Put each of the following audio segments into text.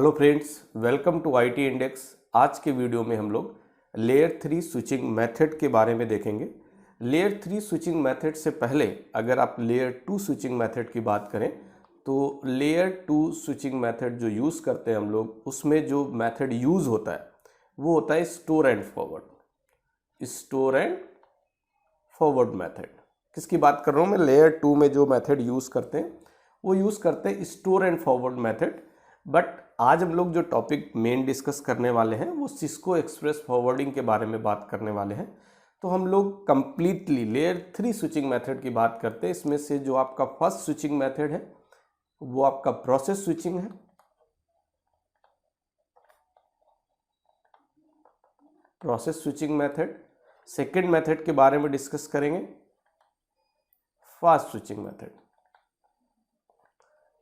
Hello friends, welcome to IT index. आज के video में हम लोग लेयर 3 स्विचिंग मेथड के बारे में देखेंगे। लेयर 3 स्विचिंग मेथड से पहले अगर आप लेयर 2 स्विचिंग मेथड की बात करें तो लेयर 2 स्विचिंग मेथड जो यूज़ करते हैं हम लोग, उसमें जो मेथड यूज़ होता है वो होता है store and forward. Store and forward method किसकी बात कर रहा हूँ मैं? लेयर 2 में जो मेथड यूज़ करते हैं वो यूज़ करते हैं store and forward method. But आज हम लोग जो टॉपिक मेन डिस्कस करने वाले हैं वो सिस्को एक्सप्रेस फॉरवर्डिंग के बारे में बात करने वाले हैं। तो हम लोग कंप्लीटली लेयर 3 स्विचिंग मेथड की बात करते हैं। इसमें से जो आपका फर्स्ट स्विचिंग मेथड है वो आपका प्रोसेस स्विचिंग है। Process switching method. Second method के बारे में डिस्कस करेंगे फास्ट स्विचिंग मेथड,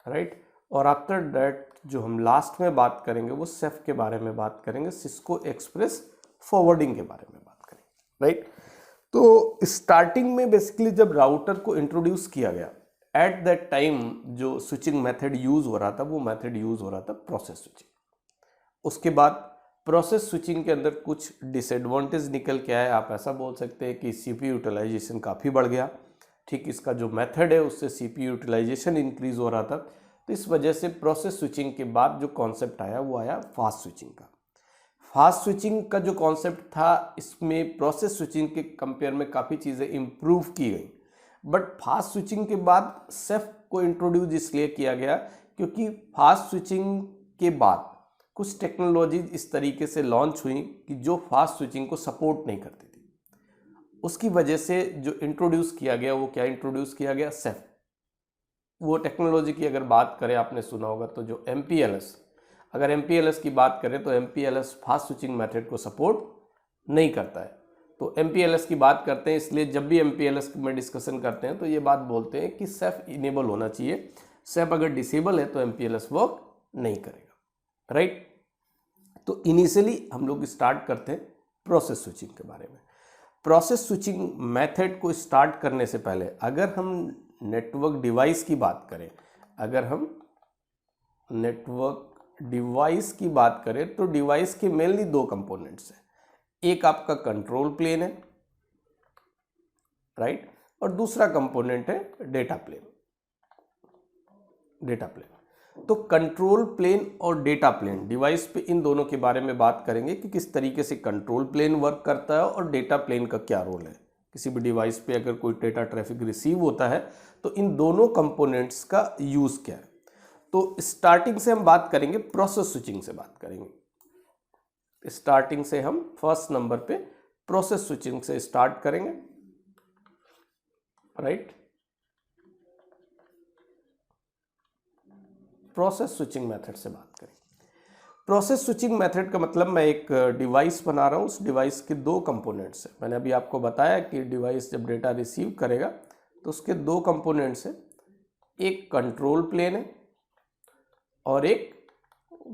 राइट। और आफ्टर दैट जो हम लास्ट में बात करेंगे वो सेफ के बारे में बात करेंगे, सिस्को एक्सप्रेस फॉरवर्डिंग के बारे में बात करेंगे, राइट। तो स्टार्टिंग में बेसिकली जब राउटर को इंट्रोड्यूस किया गया, एट दैट टाइम जो स्विचिंग मेथड यूज हो रहा था वो मेथड यूज हो रहा था प्रोसेस स्विचिंग। उसके बाद प्रोसेस स्विचिंग के अंदर कुछ डिसएडवांटेज निकल के आए। आप ऐसा बोल सकते हैं कि सीपीयू यूटिलाइजेशन काफ़ी बढ़ गया। ठीक, इसका जो मेथड है उससे सीपीयू यूटिलाइजेशन इंक्रीज हो रहा था। तो इस वजह से प्रोसेस स्विचिंग के बाद जो कॉन्सेप्ट आया वो आया फास्ट स्विचिंग का। फास्ट स्विचिंग का जो कॉन्सेप्ट था, इसमें प्रोसेस स्विचिंग के कंपेयर में काफ़ी चीज़ें इम्प्रूव की गई। बट फास्ट स्विचिंग के बाद सेफ को इंट्रोड्यूस इसलिए किया गया क्योंकि फास्ट स्विचिंग के बाद कुछ टेक्नोलॉजी इस तरीके से लॉन्च हुई कि जो फास्ट स्विचिंग को सपोर्ट नहीं करती थी। उसकी वजह से जो इंट्रोड्यूस किया गया वो क्या इंट्रोड्यूस किया गया? सेफ। वो टेक्नोलॉजी की अगर बात करें, आपने सुना होगा तो जो MPLS, अगर MPLS की बात करें तो MPLS फास्ट स्विचिंग मेथड को सपोर्ट नहीं करता है। तो MPLS की बात करते हैं, इसलिए जब भी MPLS में डिस्कशन करते हैं तो ये बात बोलते हैं कि सेफ इनेबल होना चाहिए। सेफ अगर डिसेबल है तो MPLS वर्क नहीं करेगा, राइट। तो इनिशियली हम लोग स्टार्ट करते हैं प्रोसेस स्विचिंग के बारे में। प्रोसेस स्विचिंग मेथड को स्टार्ट करने से पहले अगर हम नेटवर्क डिवाइस की बात करें, अगर हम नेटवर्क डिवाइस की बात करें तो डिवाइस के मेनली दो कंपोनेंट्स हैं। एक आपका कंट्रोल प्लेन है, राइट, और दूसरा कंपोनेंट है डेटा प्लेन। तो कंट्रोल प्लेन और डेटा प्लेन डिवाइस पे, इन दोनों के बारे में बात करेंगे कि किस तरीके से कंट्रोल प्लेन वर्क करता है और डेटा प्लेन का क्या रोल है। किसी भी डिवाइस पे अगर कोई डेटा ट्रैफिक रिसीव होता है तो इन दोनों कंपोनेंट्स का यूज क्या है। तो स्टार्टिंग से हम बात करेंगे, प्रोसेस स्विचिंग से बात करेंगे। स्टार्टिंग से हम फर्स्ट नंबर पे प्रोसेस स्विचिंग से स्टार्ट करेंगे, राइट। प्रोसेस स्विचिंग मेथड से बात करें। प्रोसेस स्विचिंग मेथड का मतलब, मैं एक डिवाइस बना रहा हूँ, उस डिवाइस के दो कंपोनेंट्स हैं। मैंने अभी आपको बताया कि डिवाइस जब डेटा रिसीव करेगा तो उसके दो कंपोनेंट्स हैं, एक कंट्रोल प्लेन है और एक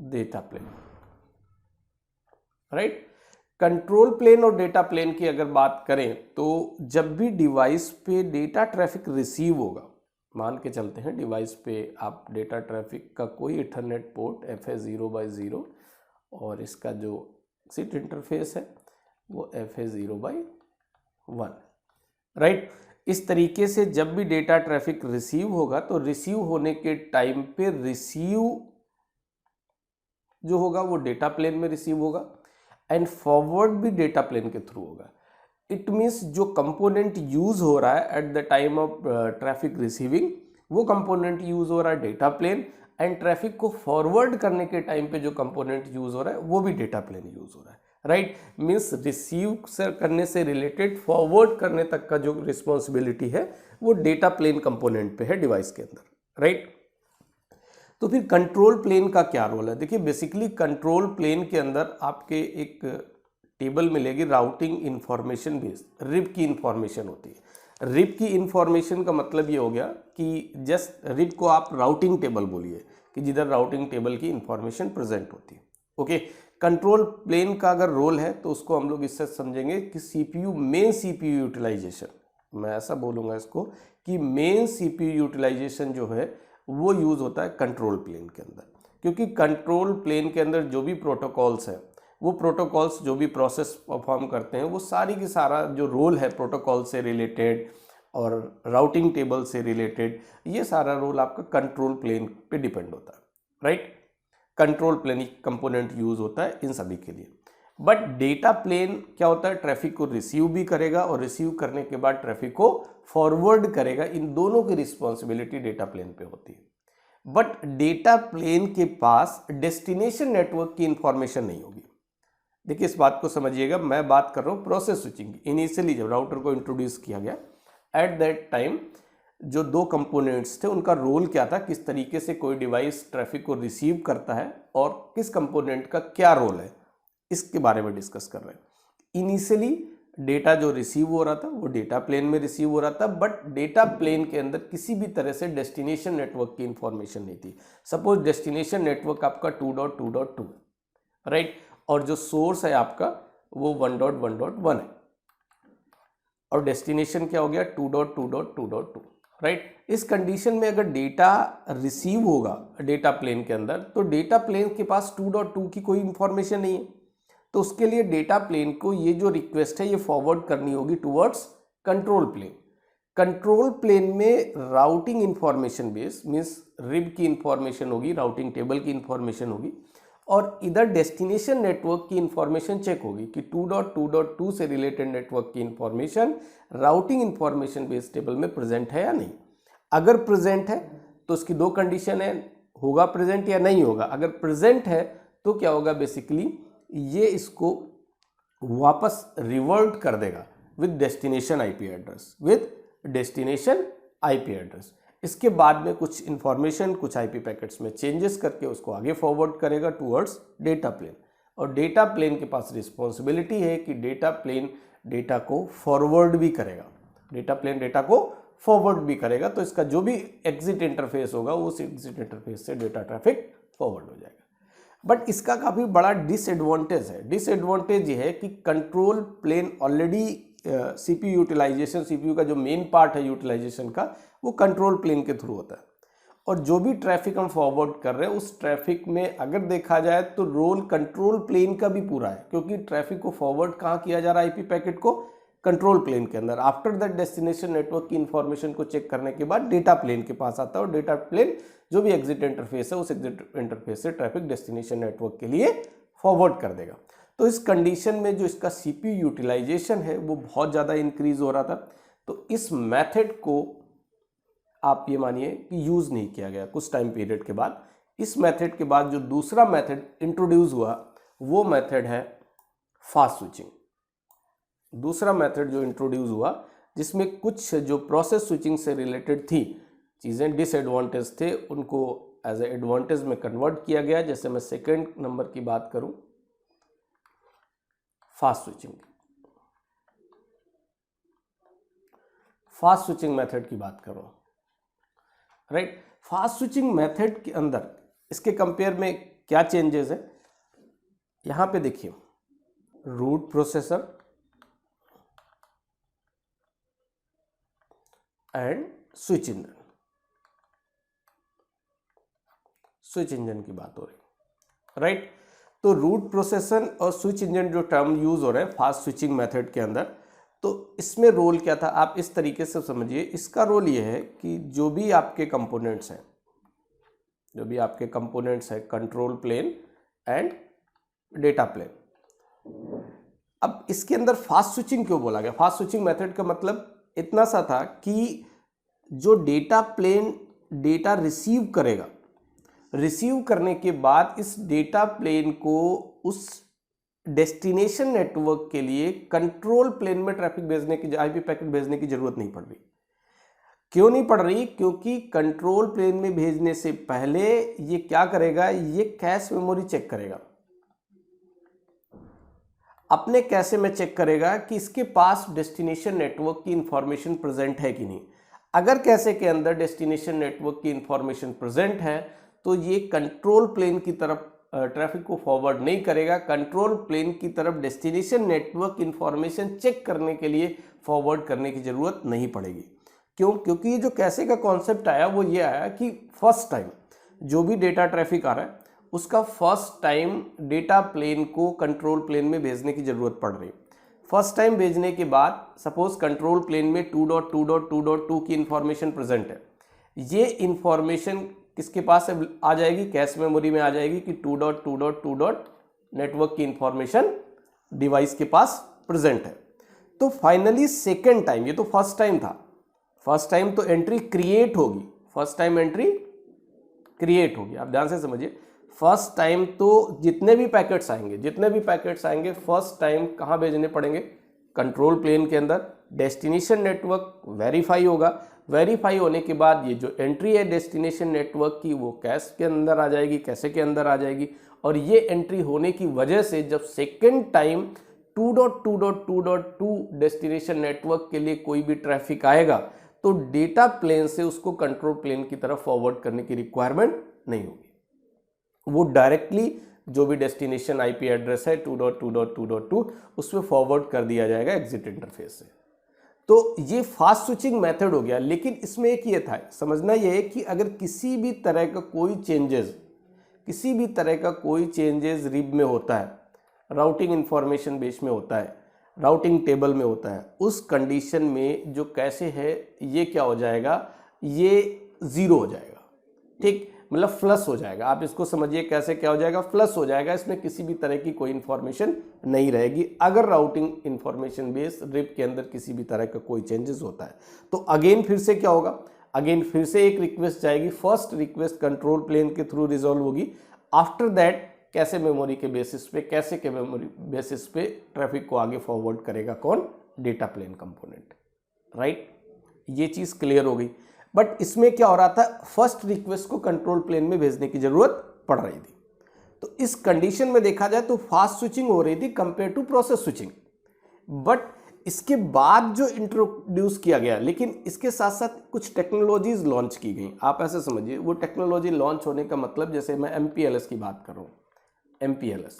data plane, right. Control plane और डेटा प्लेन की अगर बात करें तो जब भी डिवाइस पे डेटा ट्रैफिक रिसीव होगा, मान के चलते हैं डिवाइस पे आप डेटा ट्रैफिक का कोई इथरनेट पोर्ट FA0/0 और इसका जो एक्सिट इंटरफेस है वो FA0/1, राइट। इस तरीके से जब भी डेटा ट्रैफिक रिसीव होगा तो रिसीव होने के टाइम पे रिसीव जो होगा वो डेटा प्लेन में रिसीव होगा एंड फॉरवर्ड भी डेटा प्लेन के थ्रू होगा। इट मीन्स जो कंपोनेंट यूज हो रहा है at the time of traffic receiving, वो कंपोनेंट यूज हो रहा है डेटा प्लेन, एंड ट्रैफिक को फॉरवर्ड करने के टाइम पे जो कंपोनेंट यूज हो रहा है वो भी डेटा प्लेन यूज हो रहा है, राइट। मीन्स रिसीव करने से रिलेटेड फॉरवर्ड करने तक का जो रिस्पॉन्सिबिलिटी है वो डेटा प्लेन कंपोनेंट पे है डिवाइस के अंदर, राइट। तो फिर कंट्रोल प्लेन का क्या रोल है? देखिए, बेसिकली कंट्रोल प्लेन के अंदर आपके एक टेबल मिलेगी, राउटिंग इंफॉर्मेशन बेस्ड रिप की इंफॉर्मेशन होती है। रिप की इंफॉर्मेशन का मतलब ये हो गया कि जस्ट रिप को आप राउटिंग टेबल बोलिए कि जिधर राउटिंग टेबल की इंफॉर्मेशन प्रेजेंट होती है, ओके। कंट्रोल प्लेन का अगर रोल है तो उसको हम लोग इससे समझेंगे कि सीपीयू, मेन सीपीयू यूटिलाइजेशन, मैं ऐसा बोलूँगा इसको कि मेन सीपीयू यूटिलाइजेशन जो है वो यूज़ होता है कंट्रोल प्लेन के अंदर। क्योंकि कंट्रोल प्लेन के अंदर जो भी प्रोटोकॉल्स है, वो प्रोटोकॉल्स जो भी प्रोसेस परफॉर्म करते हैं, वो सारी की सारा जो रोल है प्रोटोकॉल से रिलेटेड और राउटिंग टेबल से रिलेटेड, ये सारा रोल आपका कंट्रोल प्लेन पे डिपेंड होता है, right. Control plane component use होता है इन सभी के लिए। बट डेटा प्लेन क्या होता है, ट्रैफिक को रिसीव भी करेगा और रिसीव करने के बाद ट्रैफिक को फॉरवर्ड करेगा। इन दोनों की रिस्पॉन्सिबिलिटी डेटा प्लेन पे होती है। बट डेटा प्लेन के पास डेस्टिनेशन नेटवर्क की इंफॉर्मेशन नहीं होगी। देखिए इस बात को समझिएगा, मैं बात कर रहा हूँ प्रोसेस स्विचिंग की। इनिशियली जब राउटर को इंट्रोड्यूस किया गया, एट दैट टाइम जो दो कंपोनेंट्स थे उनका रोल क्या था, किस तरीके से कोई डिवाइस ट्रैफिक को रिसीव करता है और किस कंपोनेंट का क्या रोल है, इसके बारे में डिस्कस कर रहे हैं। इनिशियली डेटा जो रिसीव हो रहा था वो डेटा प्लेन में रिसीव हो रहा था, बट डेटा प्लेन के अंदर किसी भी तरह से डेस्टिनेशन नेटवर्क की इंफॉर्मेशन नहीं थी। सपोज डेस्टिनेशन नेटवर्क आपका 2.2.2 है, राइट, और जो सोर्स है आपका वो 1.1.1 है और डेस्टिनेशन क्या हो गया 2.2.2.2, राइट। इस कंडीशन में अगर डेटा रिसीव होगा डेटा प्लेन के अंदर, तो डेटा प्लेन के पास 2.2 की कोई इंफॉर्मेशन नहीं है, तो उसके लिए डेटा प्लेन को ये जो रिक्वेस्ट है ये फॉरवर्ड करनी होगी towards control plane. Control plane में routing information base means RIB की इंफॉर्मेशन होगी, राउटिंग टेबल की इंफॉर्मेशन होगी, और इधर डेस्टिनेशन नेटवर्क की इंफॉर्मेशन चेक होगी कि 2.2.2 से रिलेटेड नेटवर्क की information routing information base table में प्रेजेंट है या नहीं। अगर प्रेजेंट है तो उसकी दो कंडीशन है, होगा प्रेजेंट या नहीं होगा। अगर प्रेजेंट है तो क्या होगा, बेसिकली ये इसको वापस रिवर्ट कर देगा with destination IP address, with destination IP address. इसके बाद में कुछ इंफॉर्मेशन कुछ आईपी पैकेट्स में चेंजेस करके उसको आगे फॉरवर्ड करेगा टुवर्ड्स डेटा प्लेन, और डेटा प्लेन के पास रिस्पॉन्सिबिलिटी है कि डेटा प्लेन डेटा को फॉरवर्ड भी करेगा, डेटा प्लेन डेटा को फॉरवर्ड भी करेगा। तो इसका जो भी एग्जिट इंटरफेस होगा उस एग्जिट इंटरफेस से डेटा ट्रैफिक फॉरवर्ड हो जाएगा। बट इसका काफ़ी बड़ा डिसएडवांटेज है। डिसएडवांटेज ये है कि control plane already CPU utilization, CPU का जो मेन पार्ट है यूटिलाइजेशन का, वो कंट्रोल प्लेन के थ्रू होता है, और जो भी ट्रैफिक हम फॉरवर्ड कर रहे हैं उस ट्रैफिक में अगर देखा जाए तो रोल कंट्रोल प्लेन का भी पूरा है, क्योंकि ट्रैफिक को फॉरवर्ड कहाँ किया जा रहा है, आईपी पैकेट को कंट्रोल प्लेन के अंदर। आफ्टर दैट डेस्टिनेशन नेटवर्क की इंफॉर्मेशन को चेक करने के बाद डेटा प्लेन के पास आता है, और डेटा प्लेन जो भी एग्जिट इंटरफेस है उस एग्जिट इंटरफेस से ट्रैफिक डेस्टिनेशन नेटवर्क के लिए फॉरवर्ड कर देगा। तो इस कंडीशन में जो इसका सीपीयू यूटिलाइजेशन है वो बहुत ज़्यादा इंक्रीज हो रहा था। तो इस मेथड को आप ये मानिए कि यूज़ नहीं किया गया कुछ टाइम पीरियड के बाद। इस मेथड के बाद जो दूसरा मेथड इंट्रोड्यूस हुआ वो मेथड है फास्ट स्विचिंग। दूसरा मेथड जो इंट्रोड्यूस हुआ जिसमें कुछ जो प्रोसेस स्विचिंग से रिलेटेड थी चीज़ें, डिसएडवांटेज थे, उनको एज ए एडवांटेज में कन्वर्ट किया गया। जैसे मैं सेकेंड नंबर की बात करूं, fast switching, fast switching method की बात करूं, राइट। फास्ट स्विचिंग मेथड के अंदर इसके कंपेयर में क्या चेंजेस है, यहां पे देखिए, route processor and switch engine, switch engine की बात हो रही, राइट। तो रूट प्रोसेसर और स्विच इंजन जो टर्म यूज हो रहे हैं फास्ट स्विचिंग मेथड के अंदर, तो इसमें रोल क्या था आप इस तरीके से समझिए। इसका रोल ये है कि जो भी आपके कंपोनेंट्स हैं, जो भी आपके कंपोनेंट्स हैं, control plane and data plane, अब इसके अंदर फास्ट स्विचिंग क्यों बोला गया? फास्ट स्विचिंग मेथड का मतलब इतना सा था कि जो डेटा प्लेन डेटा रिसीव करेगा, रिसीव करने के बाद इस डेटा प्लेन को उस डेस्टिनेशन नेटवर्क के लिए कंट्रोल प्लेन में ट्रैफिक भेजने की, आईपी पैकेट भेजने की जरूरत नहीं पड़ रही। क्यों नहीं पड़ रही? क्योंकि कंट्रोल प्लेन में भेजने से पहले ये क्या करेगा, ये कैश मेमोरी चेक करेगा, अपने कैशे में चेक करेगा कि इसके पास डेस्टिनेशन नेटवर्क की इंफॉर्मेशन प्रेजेंट है कि नहीं। अगर कैशे के अंदर डेस्टिनेशन नेटवर्क की इंफॉर्मेशन प्रेजेंट है तो ये कंट्रोल प्लेन की तरफ ट्रैफिक को फॉरवर्ड नहीं करेगा, कंट्रोल प्लेन की तरफ डेस्टिनेशन नेटवर्क इंफॉर्मेशन चेक करने के लिए फॉरवर्ड करने की जरूरत नहीं पड़ेगी। क्यों? क्योंकि ये जो कैशे का कॉन्सेप्ट आया वो ये आया कि फर्स्ट टाइम जो भी डेटा ट्रैफिक आ रहा है उसका फर्स्ट टाइम डेटा प्लेन को कंट्रोल प्लेन में भेजने की जरूरत पड़ रही है। फर्स्ट टाइम भेजने के बाद सपोज कंट्रोल प्लेन में 2.2.2.2 की इंफॉर्मेशन प्रेजेंट है, ये इंफॉर्मेशन किसके पास आ जाएगी, कैश मेमोरी में आ जाएगी कि 2.2.2. नेटवर्क की इंफॉर्मेशन डिवाइस के पास प्रेजेंट है। तो फाइनली सेकेंड टाइम, ये तो फर्स्ट टाइम था, फर्स्ट टाइम तो एंट्री क्रिएट होगी, फर्स्ट टाइम एंट्री क्रिएट होगी। आप ध्यान से समझिए, फर्स्ट टाइम तो जितने भी पैकेट्स आएंगे फर्स्ट टाइम कहाँ भेजने पड़ेंगे, कंट्रोल प्लेन के अंदर। डेस्टिनेशन नेटवर्क वेरीफाई होगा, वेरीफाई होने के बाद ये जो एंट्री है डेस्टिनेशन नेटवर्क की वो कैश के अंदर आ जाएगी, कैशे के अंदर आ जाएगी। और ये एंट्री होने की वजह से जब सेकेंड टाइम 2.2.2.2 डेस्टिनेशन नेटवर्क के लिए कोई भी ट्रैफिक आएगा तो डेटा प्लेन से उसको कंट्रोल प्लेन की तरफ फॉरवर्ड करने की रिक्वायरमेंट नहीं होगी, वो डायरेक्टली जो भी डेस्टिनेशन आईपी एड्रेस है 2.2.2.2 उसमें फॉरवर्ड कर दिया जाएगा एग्जिट इंटरफेस से। तो ये फास्ट स्विचिंग मेथड हो गया। लेकिन इसमें एक ये था, समझना ये है कि अगर किसी भी तरह का कोई चेंजेस रिब में होता है, राउटिंग इंफॉर्मेशन बेस में होता है, राउटिंग टेबल में होता है, उस कंडीशन में जो कैसे है ये क्या हो जाएगा, ये जीरो हो जाएगा, ठीक, मतलब फ्लश हो जाएगा। आप इसको समझिए कैसे क्या हो जाएगा, फ्लश हो जाएगा, इसमें किसी भी तरह की कोई इंफॉर्मेशन नहीं रहेगी अगर राउटिंग इंफॉर्मेशन बेस रिप के अंदर किसी भी तरह का कोई चेंजेस होता है। तो अगेन फिर से क्या होगा, अगेन फिर से एक रिक्वेस्ट जाएगी, फर्स्ट रिक्वेस्ट कंट्रोल प्लेन के थ्रू रिजॉल्व होगी, आफ्टर दैट कैसे मेमोरी के बेसिस पे ट्रैफिक को आगे फॉरवर्ड करेगा कौन, डेटा प्लेन कंपोनेंट, राइट। ये चीज क्लियर हो गई। बट इसमें क्या हो रहा था, फर्स्ट रिक्वेस्ट को कंट्रोल प्लेन में भेजने की जरूरत पड़ रही थी। तो इस कंडीशन में देखा जाए तो फास्ट स्विचिंग हो रही थी compare to process switching. But इसके बाद जो इंट्रोड्यूस किया गया, लेकिन इसके साथ साथ कुछ टेक्नोलॉजीज लॉन्च की गई। आप ऐसे समझिए, वो टेक्नोलॉजी लॉन्च होने का मतलब, जैसे मैं MPLS की बात कर रहा हूँ, MPLS,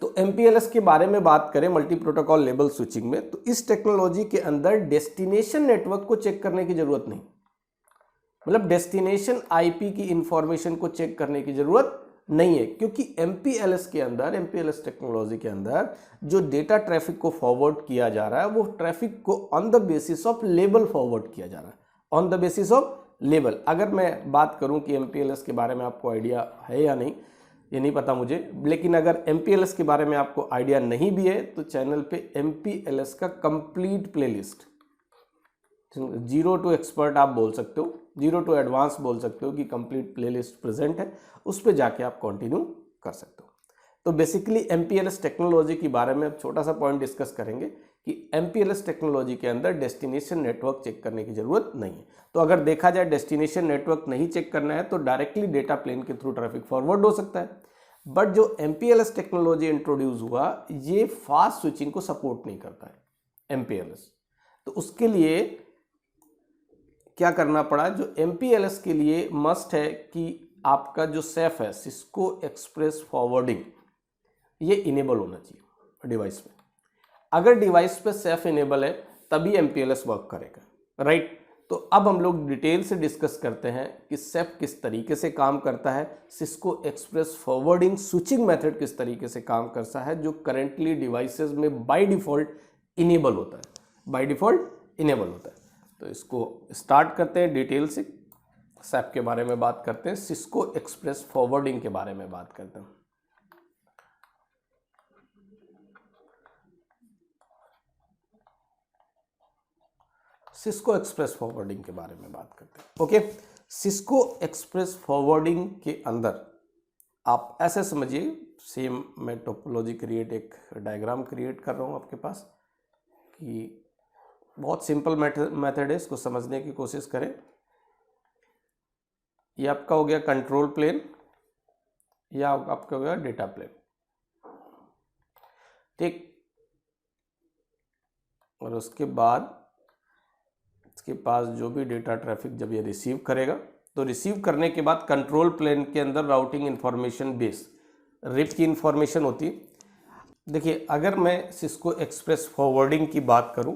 तो MPLS के बारे में बात करें, मल्टी प्रोटोकॉल लेबल स्विचिंग में, तो इस टेक्नोलॉजी के अंदर डेस्टिनेशन नेटवर्क को चेक करने की जरूरत नहीं, मतलब डेस्टिनेशन आईपी की इंफॉर्मेशन को चेक करने की जरूरत नहीं है, क्योंकि MPLS के अंदर, MPLS टेक्नोलॉजी के अंदर जो डेटा ट्रैफिक को फॉरवर्ड किया जा रहा है वो ट्रैफिक को on the basis of label forward किया जा रहा है, on the basis of label. अगर मैं बात करूं कि MPLS के बारे में आपको आइडिया है या नहीं, ये नहीं पता मुझे, लेकिन अगर MPLS के बारे में आपको आइडिया नहीं भी है तो चैनल पे MPLS का कंप्लीट प्लेलिस्ट, 0 टू एक्सपर्ट आप बोल सकते हो, 0 टू एडवांस बोल सकते हो कि कंप्लीट प्लेलिस्ट प्रेजेंट है, उस पर जाके आप कंटिन्यू कर सकते हो। तो बेसिकली MPLS टेक्नोलॉजी के बारे में अब छोटा सा पॉइंट डिस्कस करेंगे कि MPLS टेक्नोलॉजी के अंदर डेस्टिनेशन नेटवर्क चेक करने की जरूरत नहीं है। तो अगर देखा जाए डेस्टिनेशन नेटवर्क नहीं चेक करना है तो डायरेक्टली डेटा प्लेन के थ्रू ट्रैफिक फॉरवर्ड हो सकता है। बट जो MPLS टेक्नोलॉजी इंट्रोड्यूस हुआ ये फास्ट स्विचिंग को सपोर्ट नहीं करता है MPLS, तो उसके लिए क्या करना पड़ा, जो MPLS के लिए मस्ट है कि आपका जो सेफ है, सिस्को एक्सप्रेस फॉरवर्डिंग, ये इनेबल होना चाहिए डिवाइस में। अगर डिवाइस पे सेफ इनेबल है तभी MPLS वर्क करेगा, राइट। तो अब हम लोग डिटेल से डिस्कस करते हैं कि सेफ किस तरीके से काम करता है, Cisco express forwarding switching method किस तरीके से काम करता है, जो करेंटली डिवाइसेस में बाय डिफॉल्ट इनेबल होता है, बाय डिफॉल्ट इनेबल होता है। तो इसको स्टार्ट करते हैं डिटेल से, सेफ के बारे में बात करते हैं, सिस्को एक्सप्रेस फॉरवर्डिंग के बारे में बात करते हैं। सिस्को एक्सप्रेस फॉरवर्डिंग के बारे में बात करते हैं। ओके, सिस्को एक्सप्रेस फॉरवर्डिंग के अंदर आप ऐसे समझिए, सेम मैं टोपोलॉजी क्रिएट, एक डायग्राम क्रिएट कर रहा हूँ आपके पास, कि बहुत सिंपल मेथड है, इसको समझने की कोशिश करें। ये आपका हो गया कंट्रोल प्लेन, या आपका हो गया डेटा प्लेन, ठीक। और उसके बाद इसके पास जो भी डेटा ट्रैफिक जब ये रिसीव करेगा, तो रिसीव करने के बाद कंट्रोल प्लेन के अंदर राउटिंग इंफॉर्मेशन बेस, रिप की इंफॉर्मेशन होती है। देखिए, अगर मैं सिस्को एक्सप्रेस फॉरवर्डिंग की बात करूं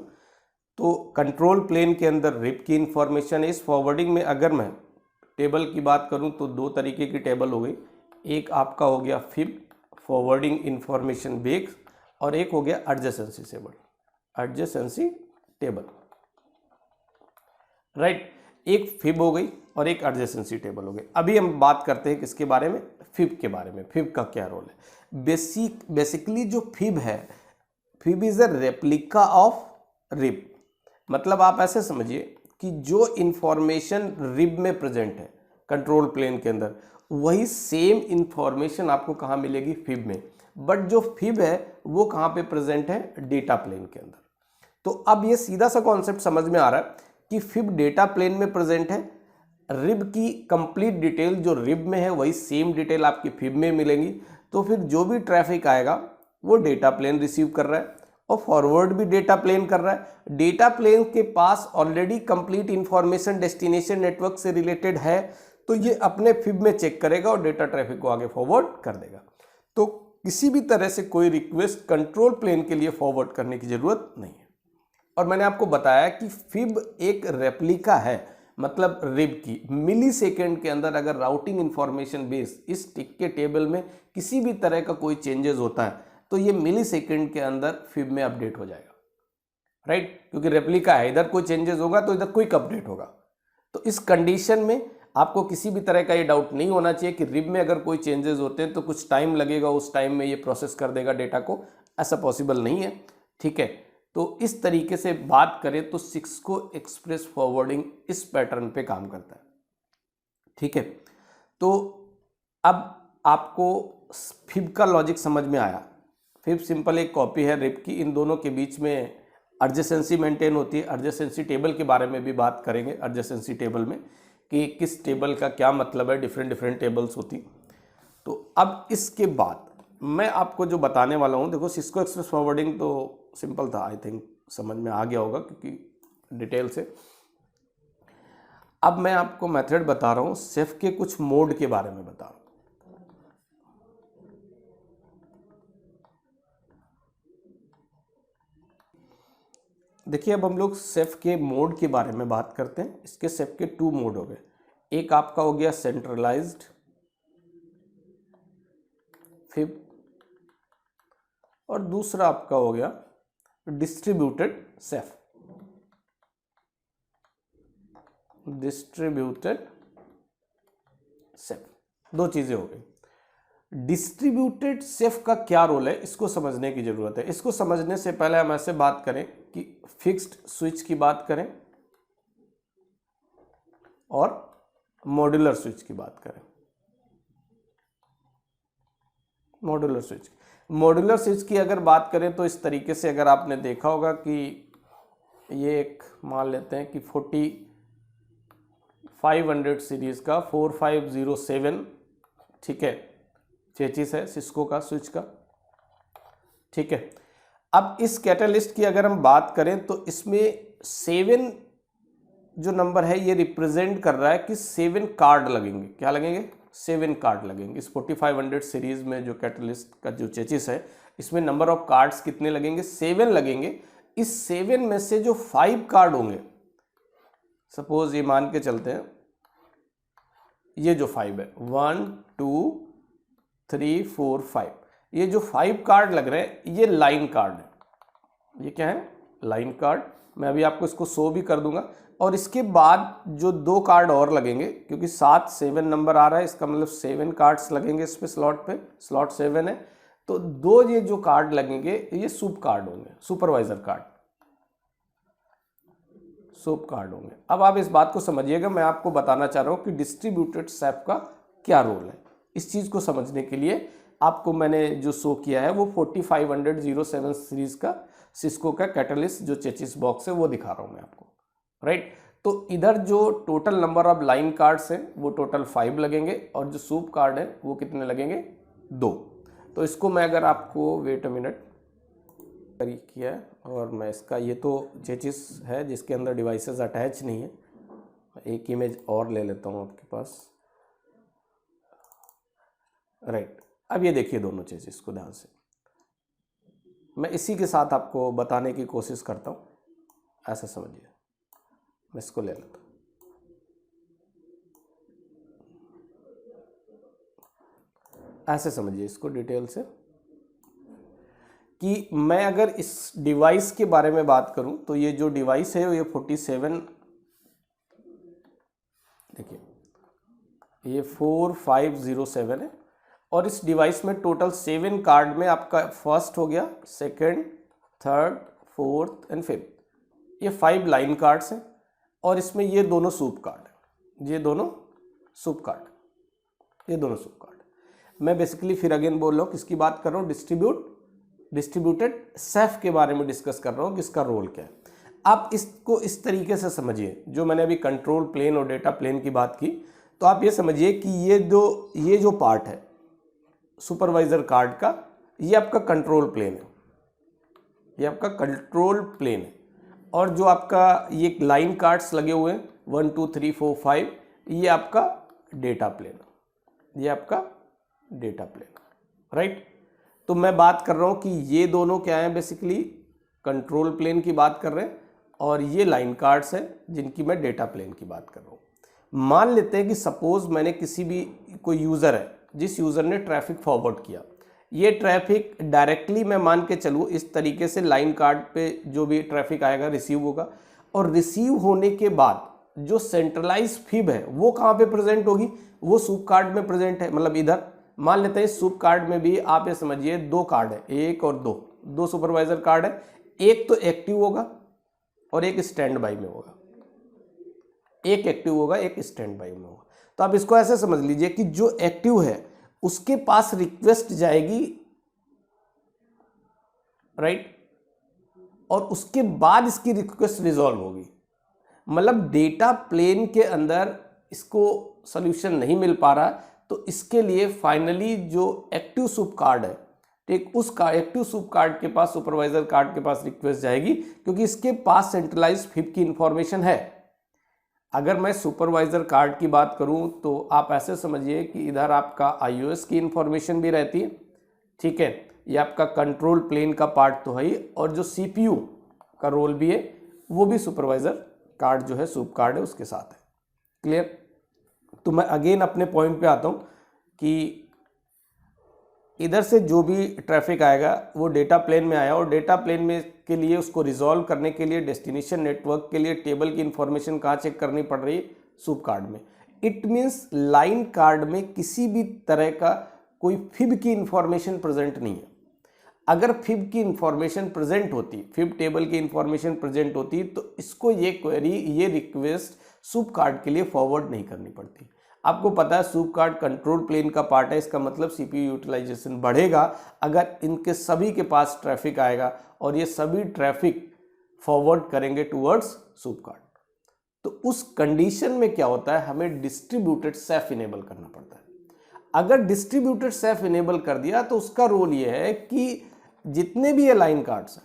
तो कंट्रोल प्लेन के अंदर रिप की इंफॉर्मेशन है। इस फॉरवर्डिंग में अगर मैं टेबल की बात करूं तो दो तरीके की टेबल हो गई, एक आपका हो गया फिब, फॉरवर्डिंग इंफॉर्मेशन बेस, और एक हो गया adjacency table, adjacency table, right. एक फिब हो गई और एक एडजेसेंसी टेबल हो गई। अभी हम बात करते हैं किसके बारे में, फिब के बारे में। फिब का क्या रोल है? बेसिकली जो फिब है, fib is a replica of rib. मतलब आप ऐसे समझिए कि जो इंफॉर्मेशन रिब में प्रेजेंट है कंट्रोल प्लेन के अंदर, वही सेम इंफॉर्मेशन आपको कहाँ मिलेगी, फिब में। बट जो फिब है वो कहाँ पे प्रेजेंट है, डेटा प्लेन के अंदर। तो अब ये सीधा सा कॉन्सेप्ट समझ में आ रहा है कि फिब डेटा प्लेन में प्रेजेंट है, रिब की कंप्लीट डिटेल जो रिब में है वही सेम डिटेल आपकी फिब में मिलेंगी। तो फिर जो भी ट्रैफिक आएगा वो डेटा प्लेन रिसीव कर रहा है और फॉरवर्ड भी डेटा प्लेन कर रहा है। डेटा प्लेन के पास already complete information destination network से रिलेटेड है, तो ये अपने फिब में चेक करेगा और डेटा ट्रैफिक को आगे फॉरवर्ड कर देगा। तो किसी भी तरह से कोई रिक्वेस्ट कंट्रोल प्लेन के लिए फॉरवर्ड करने की जरूरत नहीं है। और मैंने आपको बताया कि फिब एक रेप्लिका है, मतलब रिब की। मिली सेकेंड के अंदर अगर राउटिंग इंफॉर्मेशन बेस इस टिक के टेबल में किसी भी तरह का कोई चेंजेस होता है तो ये मिली सेकेंड के अंदर फिब में अपडेट हो जाएगा, राइट। क्योंकि रेप्लिका है, इधर कोई चेंजेस होगा तो इधर क्विक अपडेट होगा। तो इस कंडीशन में आपको किसी भी तरह का ये डाउट नहीं होना चाहिए कि रिब में अगर कोई चेंजेस होते हैं तो कुछ टाइम लगेगा, उस टाइम में ये प्रोसेस कर देगा डेटा को, ऐसा पॉसिबल नहीं है, ठीक है। तो इस तरीके से बात करें तो सिस्को एक्सप्रेस फॉरवर्डिंग इस पैटर्न पे काम करता है, ठीक है। तो अब आपको फिब का लॉजिक समझ में आया। फिब सिंपल एक कॉपी है रिब की, इन दोनों के बीच में एडजेसेंसी मेंटेन होती है। एडजेसेंसी टेबल के बारे में भी बात करेंगे, एडजेसेंसी टेबल में कि किस टेबल का क्या मतलब है, डिफरेंट डिफरेंट टेबल्स होती। तो अब इसके बाद मैं आपको जो बताने वाला हूँ, देखो सिस्को एक्सप्रेस फॉरवर्डिंग तो सिंपल था, आई थिंक समझ में आ गया होगा क्योंकि डिटेल से। अब मैं आपको मेथड बता रहा हूँ, सेफ के कुछ मोड के बारे में बता रहा हूँ। देखिए अब हम लोग सेफ के मोड के बारे में बात करते हैं। इसके सेफ के 2 मोड हो गए। एक आपका हो गया सेंट्रलाइज्ड फिब और दूसरा आपका हो गया डिस्ट्रीब्यूटेड सेफ। डिस्ट्रीब्यूटेड सेफ, दो चीजें हो गई। डिस्ट्रीब्यूटेड सेफ का क्या रोल है इसको समझने की जरूरत है। इसको समझने से पहले हम ऐसे बात करें कि फिक्स्ड स्विच की बात करें और मॉड्यूलर स्विच की बात करें। मॉड्यूलर स्विच की अगर बात करें तो इस तरीके से, अगर आपने देखा होगा कि ये एक मान लेते हैं कि 4500 सीरीज का 4507, ठीक है, चेचिस है सिस्को का स्विच का, ठीक है। अब इस कैटलिस्ट की अगर हम बात करें तो इसमें 7 जो नंबर है ये रिप्रेजेंट कर रहा है कि 7 कार्ड लगेंगे। क्या लगेंगे? 7 कार्ड लगेंगे। इस 4500 सीरीज में जो कैटलिस्ट का जो चेचिस है, इसमें नंबर ऑफ कार्ड्स कितने लगेंगे? 7 लगेंगे। इस 7 में से जो 5 कार्ड होंगे, सपोज ये मान के चलते हैं, ये जो 5 है 1 2 3 4 5, ये जो 5 कार्ड लग रहे हैं ये लाइन कार्ड है। ये क्या है? Line card. मैं अभी आपको इसको शो भी कर दूंगा। और इसके बाद जो 2 कार्ड और लगेंगे, क्योंकि 7 नंबर आ रहा है, इसका मतलब 7 कार्ड्स लगेंगे इस पे, स्लॉट पे, स्लॉट 7 है। तो 2 ये जो कार्ड लगेंगे ये सुप कार्ड होंगे, सुपरवाइजर कार्ड, सुप कार्ड होंगे। अब आप इस बात को समझिएगा, मैं आपको बताना चाह रहा हूं कि डिस्ट्रीब्यूटेड सेफ का क्या रोल है। इस चीज को समझने के लिए आपको मैंने जो शो किया है वो 4507 सीरीज का सिस्को का कैटलिस्ट जो चेचिस बॉक्स है वो दिखा रहा हूं मैं आपको, राइट। तो इधर जो total number of line cards हैं वो टोटल 5 लगेंगे और जो सूप कार्ड है वो कितने लगेंगे? 2। तो इसको मैं अगर आपको, वेट अ मिनट, किया है और मैं इसका, ये तो चेचिस है जिसके अंदर डिवाइसेस अटैच नहीं है, एक इमेज और ले लेता हूँ आपके पास, राइट। अब ये देखिए दोनों चेचिस को ध्यान से, मैं इसी के साथ आपको बताने की कोशिश करता हूँ, ऐसा समझिए। मैं इसको ले लेता हूँ। ऐसे समझिए इसको डिटेल से कि मैं अगर इस डिवाइस के बारे में बात करूं तो ये जो डिवाइस है ये 47, देखिए ये 4507 है और इस डिवाइस में टोटल 7 कार्ड में आपका फर्स्ट हो गया, second, third, fourth and fifth, ये 5 लाइन कार्ड्स हैं और इसमें ये दोनों सूप कार्ड है, ये दोनों सूप कार्ड, ये दोनों सूप कार्ड। मैं बेसिकली फिर अगेन बोल रहा हूँ किसकी बात कर रहा हूँ, डिस्ट्रीब्यूटेड सेफ के बारे में डिस्कस कर रहा हूँ, किसका रोल क्या है। आप इसको इस तरीके से समझिए, जो मैंने अभी कंट्रोल प्लेन और डेटा प्लेन की बात की, तो आप ये समझिए कि ये जो पार्ट है सुपरवाइजर कार्ड का, ये आपका कंट्रोल प्लेन है, ये आपका कंट्रोल प्लेन है। और जो आपका ये लाइन कार्ड्स लगे हुए हैं 1 2 3 4 5, ये आपका डेटा प्लेन, ये आपका डेटा प्लेन, राइट। तो मैं बात कर रहा हूँ कि ये दोनों क्या है, बेसिकली कंट्रोल प्लेन की बात कर रहे हैं और ये लाइन कार्ड्स हैं जिनकी मैं डेटा प्लेन की बात कर रहा हूँ। मान लेते हैं कि सपोज मैंने किसी भी कोई यूज़र है, जिस यूज़र ने ट्रैफिक फॉरवर्ड किया, ये ट्रैफिक डायरेक्टली मैं मान के चलूँ इस तरीके से लाइन कार्ड पे जो भी ट्रैफिक आएगा रिसीव होगा, और रिसीव होने के बाद जो सेंट्रलाइज फिब है वो कहाँ पे प्रेजेंट होगी, वो सूप कार्ड में प्रेजेंट है। मतलब इधर मान लेते हैं सूप कार्ड में भी आप ये समझिए 2 कार्ड है, 1 और 2 सुपरवाइजर कार्ड है, एक तो एक्टिव होगा और एक स्टैंड बाई में होगा, एक एक्टिव होगा एक स्टैंड बाई में होगा। तो आप इसको ऐसे समझ लीजिए कि जो एक्टिव है उसके पास रिक्वेस्ट जाएगी, राइट, और उसके बाद इसकी रिक्वेस्ट रिजॉल्व होगी। मतलब डेटा प्लेन के अंदर इसको सॉल्यूशन नहीं मिल पा रहा, तो इसके लिए फाइनली जो एक्टिव सूप कार्ड है, ठीक, उस एक्टिव सूप कार्ड के पास, सुपरवाइजर कार्ड के पास रिक्वेस्ट जाएगी, क्योंकि इसके पास सेंट्रलाइज फिब की इंफॉर्मेशन है। अगर मैं सुपरवाइजर कार्ड की बात करूं तो आप ऐसे समझिए कि इधर आपका iOS की इंफॉर्मेशन भी रहती है, ठीक है, ये आपका कंट्रोल प्लेन का पार्ट तो है ही, और जो CPU का रोल भी है वो भी सुपरवाइजर कार्ड जो है सूप कार्ड है उसके साथ है। क्लियर। तो मैं अगेन अपने पॉइंट पे आता हूँ कि इधर से जो भी ट्रैफिक आएगा वो डेटा प्लेन में आया, और डेटा प्लेन में के लिए उसको रिजॉल्व करने के लिए डेस्टिनेशन नेटवर्क के लिए टेबल की इंफॉर्मेशन कहाँ चेक करनी पड़ रही है, सूप कार्ड में। इट मीन्स लाइन कार्ड में किसी भी तरह का कोई फिब की इंफॉर्मेशन प्रेजेंट नहीं है। अगर फिब की इंफॉर्मेशन प्रेजेंट होती, फिब टेबल की इंफॉर्मेशन प्रेजेंट होती, तो इसको ये क्वेरी, ये रिक्वेस्ट सूप कार्ड के लिए फॉरवर्ड नहीं करनी पड़ती। आपको पता है सूप कार्ड कंट्रोल प्लेन का पार्ट है, इसका मतलब CPU यूटिलाइजेशन बढ़ेगा अगर इनके सभी के पास ट्रैफिक आएगा और ये सभी ट्रैफिक फॉरवर्ड करेंगे टूवर्ड्स सूप कार्ड। तो उस कंडीशन में क्या होता है, हमें डिस्ट्रीब्यूटेड सेफ इनेबल करना पड़ता है। अगर डिस्ट्रीब्यूटेड सेफ इनेबल कर दिया तो उसका रोल ये है कि जितने भी ये लाइन कार्ड्स हैं,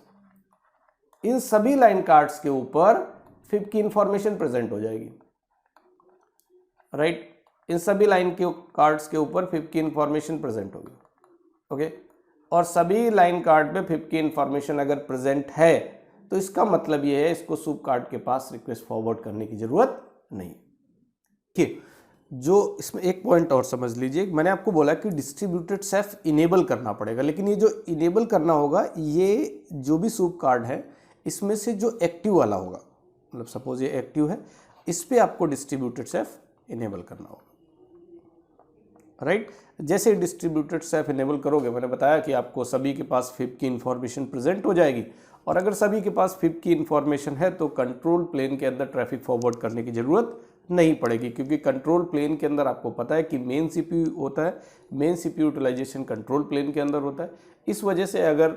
इन सभी लाइन कार्ड्स के ऊपर फिब की इंफॉर्मेशन प्रेजेंट हो जाएगी, राइट। इन सभी लाइन के कार्ड्स के ऊपर फिब की इंफॉर्मेशन प्रेजेंट होगी, ओके। और सभी लाइन कार्ड पे फिब की इंफॉर्मेशन अगर प्रेजेंट है तो इसका मतलब ये है इसको सूप कार्ड के पास रिक्वेस्ट फॉरवर्ड करने की जरूरत नहीं। ठीक, जो इसमें एक पॉइंट और समझ लीजिए, मैंने आपको बोला कि डिस्ट्रीब्यूटेड सेफ इनेबल करना पड़ेगा, लेकिन ये जो इनेबल करना होगा, ये जो भी सूप कार्ड है इसमें से जो एक्टिव वाला होगा, मतलब सपोज ये एक्टिव है, इस पे आपको डिस्ट्रीब्यूटेड सेफ इनेबल करना होगा, राइट। जैसे डिस्ट्रीब्यूटेड सेफ इनेबल करोगे, मैंने बताया कि आपको सभी के पास फिब की इंफॉर्मेशन प्रेजेंट हो जाएगी, और अगर सभी के पास फिब की इंफॉर्मेशन है तो कंट्रोल प्लेन के अंदर ट्रैफिक फॉरवर्ड करने की जरूरत नहीं पड़ेगी, क्योंकि कंट्रोल प्लेन के अंदर आपको पता है कि मेन CPU होता है, main CPU utilization control plane के अंदर होता है। इस वजह से अगर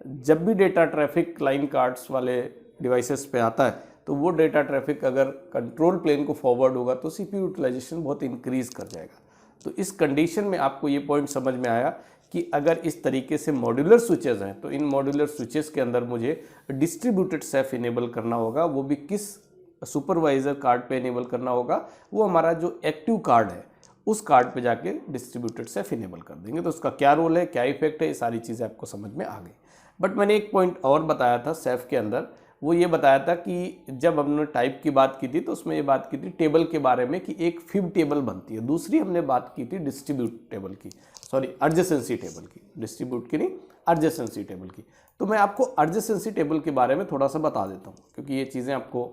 जब भी डेटा ट्रैफिक लाइन कार्ड्स वाले डिवाइसेस पे आता है तो वो डेटा ट्रैफिक अगर कंट्रोल प्लेन को फॉरवर्ड होगा तो CPU यूटिलाइजेशन बहुत इंक्रीज कर जाएगा। तो इस कंडीशन में आपको ये पॉइंट समझ में आया कि अगर इस तरीके से मॉड्यूलर स्विचेस हैं तो इन मॉड्यूलर स्विचेस के अंदर मुझे डिस्ट्रीब्यूटेड सेफ इनेबल करना होगा, वो भी किस सुपरवाइजर कार्ड पे इनेबल करना होगा, वो हमारा जो एक्टिव कार्ड है उस कार्ड पे जाके डिस्ट्रीब्यूटेड सेफ इनेबल कर देंगे। तो उसका क्या रोल है, क्या इफेक्ट है, ये सारी चीज़ें आपको समझ में आ गई। बट मैंने एक पॉइंट और बताया था सेफ के अंदर, वो ये बताया था कि जब हमने टाइप की बात की थी तो उसमें ये बात की थी टेबल के बारे में कि एक फिब टेबल बनती है, दूसरी हमने बात की थी डिस्ट्रीब्यूट टेबल की, सॉरी एडजेसेंसी टेबल की, डिस्ट्रीब्यूट की नहीं, एडजेसेंसी टेबल की। तो मैं आपको एडजेसेंसी टेबल के बारे में थोड़ा सा बता देता हूँ, क्योंकि ये चीज़ें आपको,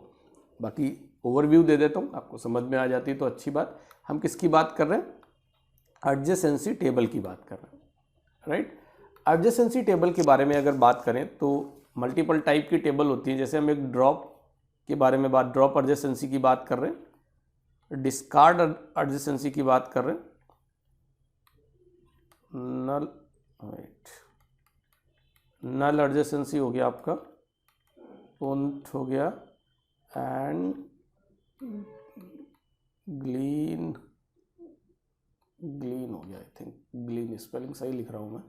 बाकी ओवरव्यू दे देता हूँ, आपको समझ में आ जाती है तो अच्छी बात। हम किसकी बात कर रहे हैं? एडजेसेंसी टेबल की बात कर रहे हैं, राइट। एडजेसेंसी टेबल के बारे में अगर बात करें तो मल्टीपल टाइप की टेबल होती है। जैसे हम एक ड्रॉप के बारे में ड्रॉप एडजेसेंसी की बात कर रहे हैं, डिस्कार्ड एडजेसेंसी की बात कर रहे हैं, नल एडजेसेंसी हो गया आपका, पुंट हो गया, एंड ग्लीन हो गया, आई थिंक ग्लीन, स्पेलिंग सही लिख रहा हूँ मैं,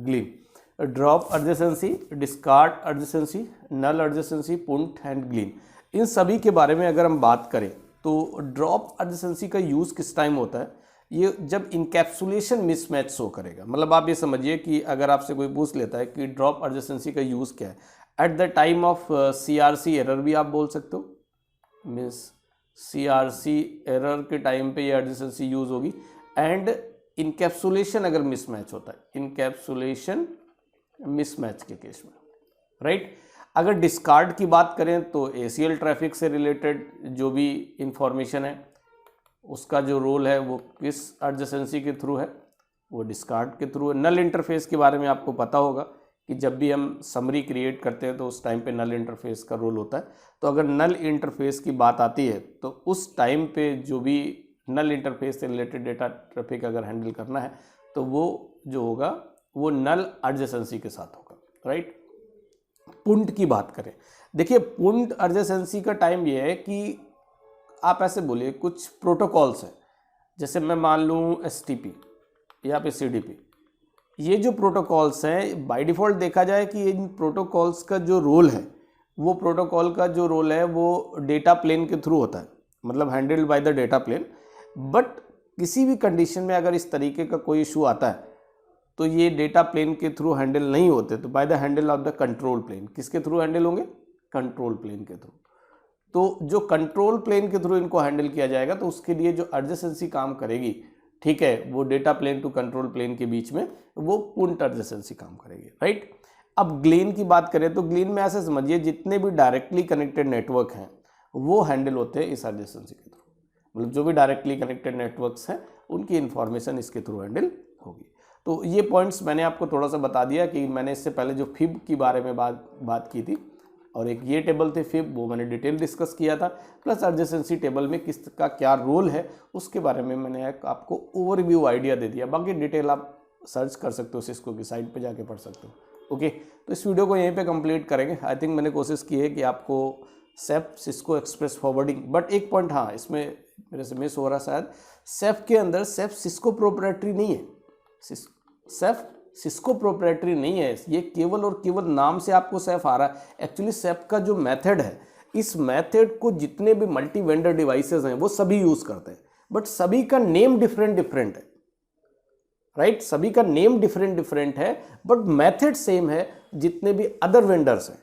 glean. Drop adjacency, discard adjacency, null adjacency, punt and glean, इन सभी के बारे में अगर हम बात करें तो ड्रॉप एडजेसेंसी का यूज़ किस टाइम होता है? ये जब इनकैप्सुलेशन मिसमैच शो करेगा। मतलब आप ये समझिए कि अगर आपसे कोई पूछ लेता है कि ड्रॉप एडजेसेंसी का यूज़ क्या है, at the time of CRC error भी आप बोल सकते हो, मीन्स CRC एरर के टाइम पे ये एडजेसेंसी यूज़ होगी। एंड इनकैप्सुलेशन अगर मिसमैच होता है, इनकैप्सुलेशन मिसमैच के केस में, राइट। अगर डिस्कार्ड की बात करें तो ACL ट्रैफिक से रिलेटेड जो भी इंफॉर्मेशन है उसका जो रोल है वो किस एडजेसेंसी के थ्रू है? वो डिस्कार्ड के थ्रू है। नल इंटरफेस के बारे में आपको पता होगा कि जब भी हम समरी क्रिएट करते हैं तो उस टाइम पे नल इंटरफेस का रोल होता है। तो अगर नल इंटरफेस की बात आती है तो उस टाइम पे जो भी नल इंटरफेस से रिलेटेड डेटा ट्रैफिक अगर हैंडल करना है तो वो जो होगा वो नल एडजेसेंसी के साथ होगा, राइट। पुंट की बात करें, देखिए पुंट एडजेसेंसी का टाइम ये है कि आप ऐसे बोलिए कुछ प्रोटोकॉल्स हैं, जैसे मैं मान लूँ STP या फिर CDP, ये जो प्रोटोकॉल्स हैं बाय डिफ़ॉल्ट देखा जाए कि इन प्रोटोकॉल्स का जो रोल है, वो प्रोटोकॉल का जो रोल है वो डेटा प्लेन के थ्रू होता है, मतलब handled by the data plane. But किसी भी कंडीशन में अगर इस तरीके का कोई इशू आता है तो ये डेटा प्लेन के थ्रू हैंडल नहीं होते, तो by the handle of the control plane. किसके थ्रू हैंडल होंगे? कंट्रोल प्लेन के थ्रू। तो जो कंट्रोल प्लेन के थ्रू इनको हैंडल किया जाएगा तो उसके लिए जो एडजेसेंसी काम करेगी, ठीक है, वो data plane to control plane के बीच में वो पुंट एडजेसेंसी काम करेगी, राइट। अब ग्लीन की बात करें तो ग्लीन में ऐसे समझिए जितने भी डायरेक्टली कनेक्टेड नेटवर्क हैं वो हैंडल होते हैं इस एडजेसेंसी के थ्रू। मतलब जो भी डायरेक्टली कनेक्टेड नेटवर्क्स हैं उनकी इन्फॉर्मेशन इसके थ्रू हैंडल होगी। तो ये पॉइंट्स मैंने आपको थोड़ा सा बता दिया कि मैंने इससे पहले जो फिब की बारे में बात की थी और एक ये टेबल थे फिब, वो मैंने डिटेल डिस्कस किया था, प्लस एडजेसेंसी टेबल में किसका क्या रोल है उसके बारे में मैंने आपको ओवरव्यू आइडिया दे दिया। बाकी डिटेल आप सर्च कर सकते हो, सिस्को की साइट पे जाके पढ़ सकते हो। ओके, तो इस वीडियो को यहीं पे कंप्लीट करेंगे। आई थिंक मैंने कोशिश की है कि आपको safe Cisco express forwarding, but एक पॉइंट हाँ इसमें मेरे से मिस हो रहा शायद, सेफ के अंदर सेफ सिस्को प्रोप्राइटरी नहीं है, सेफ सिस्को प्रोप्राइटरी नहीं है, ये केवल और केवल नाम से आपको सेफ आ रहा है। एक्चुअली सेफ का जो मेथड है, इस मेथड को जितने भी मल्टी वेंडर डिवाइसेस हैं वो सभी यूज करते हैं, बट सभी का नेम डिफरेंट है, राइट। सभी का नेम डिफरेंट है बट मेथड सेम है जितने भी अदर वेंडर्स हैं।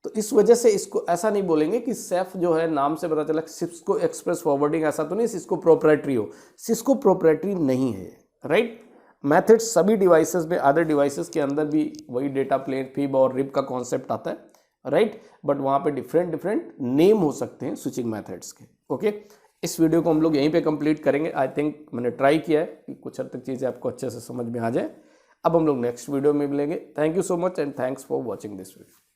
तो इस वजह से इसको ऐसा नहीं बोलेंगे कि सेफ जो है नाम से पता चला सिस्को एक्सप्रेस फॉरवर्डिंग, ऐसा तो नहीं सिस्को प्रोप्राइटरी हो, सिस्को प्रोप्राइटरी नहीं है, राइट। मेथड सभी डिवाइसेस में, अदर डिवाइसेस के अंदर भी वही डेटा प्लेन फिब और रिब का कॉन्सेप्ट आता है, राइट। बट वहाँ पे डिफरेंट नेम हो सकते हैं स्विचिंग मेथड्स के। ओके, इस वीडियो को हम लोग यहीं पे कंप्लीट करेंगे। आई थिंक मैंने ट्राई किया है कि कुछ हद तक चीज़ें आपको अच्छे से समझ में आ जाए। अब हम लोग नेक्स्ट वीडियो में मिलेंगे। Thank you so much and thanks for watching this video.